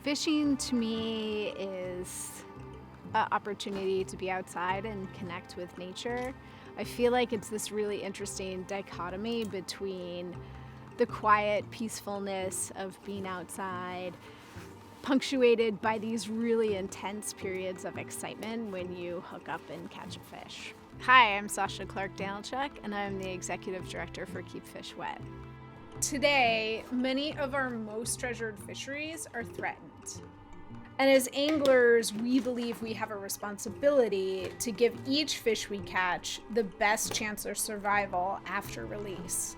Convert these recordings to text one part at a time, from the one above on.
Fishing to me is an opportunity to be outside and connect with nature. I feel like it's this really interesting dichotomy between the quiet peacefulness of being outside, punctuated by these really intense periods of excitement when you hook up and catch a fish. Hi, I'm Sasha Clark-Danilchuk, and I'm the Executive Director for Keep Fish Wet. Today, many of our most treasured fisheries are threatened. And as anglers, we believe we have a responsibility to give each fish we catch the best chance of survival after release.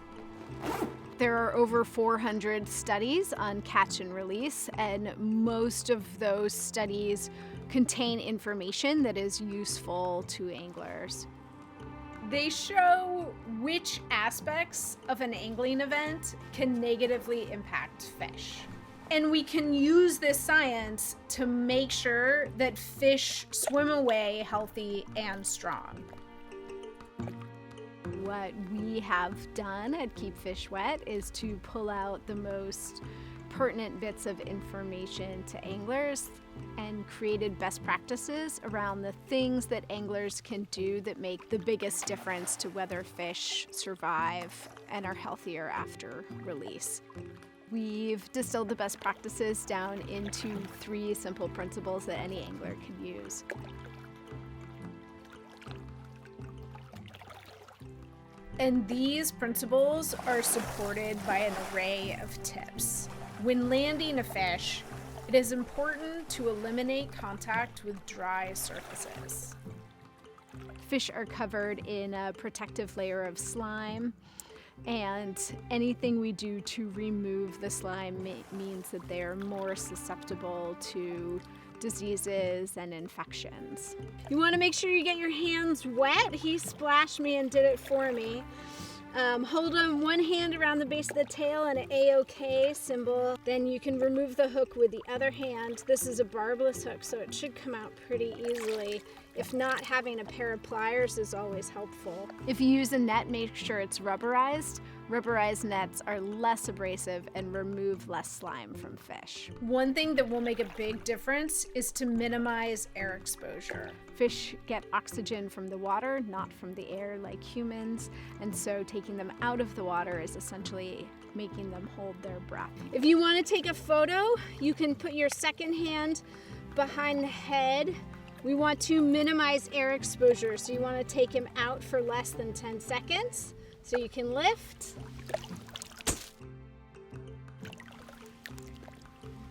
There are over 400 studies on catch and release, and most of those studies contain information that is useful to anglers. They show which aspects of an angling event can negatively impact fish. And we can use this science to make sure that fish swim away healthy and strong. What we have done at Keep Fish Wet is to pull out the most pertinent bits of information to anglers and created best practices around the things that anglers can do that make the biggest difference to whether fish survive and are healthier after release. We've distilled the best practices down into 3 simple principles that any angler can use. And these principles are supported by an array of tips. When landing a fish, it is important to eliminate contact with dry surfaces. Fish are covered in a protective layer of slime, and anything we do to remove the slime means that they are more susceptible to diseases and infections. You want to make sure you get your hands wet. He splashed me and did it for me. Hold on one hand around the base of the tail and an A-OK symbol. Then you can remove the hook with the other hand. This is a barbless hook, so it should come out pretty easily. If not, having a pair of pliers is always helpful. If you use a net, make sure it's rubberized. Rubberized nets are less abrasive and remove less slime from fish. One thing that will make a big difference is to minimize air exposure. Fish get oxygen from the water, not from the air like humans, and so taking them out of the water is essentially making them hold their breath. If you want to take a photo, you can put your second hand behind the head. We want to minimize air exposure, so you want to take him out for less than 10 seconds. So you can lift,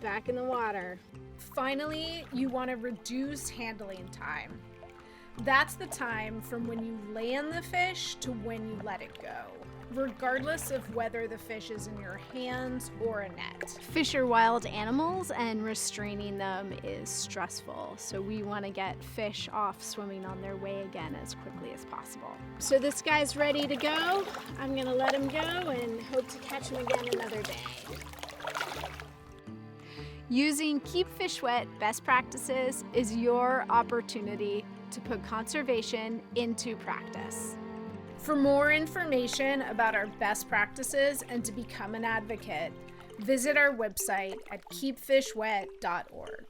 back in the water. Finally, you want to reduce handling time. That's the time from when you land the fish to when you let it go, regardless of whether the fish is in your hands or a net. Fish are wild animals, and restraining them is stressful, so we want to get fish off swimming on their way again as quickly as possible. So this guy's ready to go. I'm going to let him go and hope to catch him again another day. Using Keep Fish Wet best practices is your opportunity to put conservation into practice. For more information about our best practices and to become an advocate, visit our website at keepfishwet.org.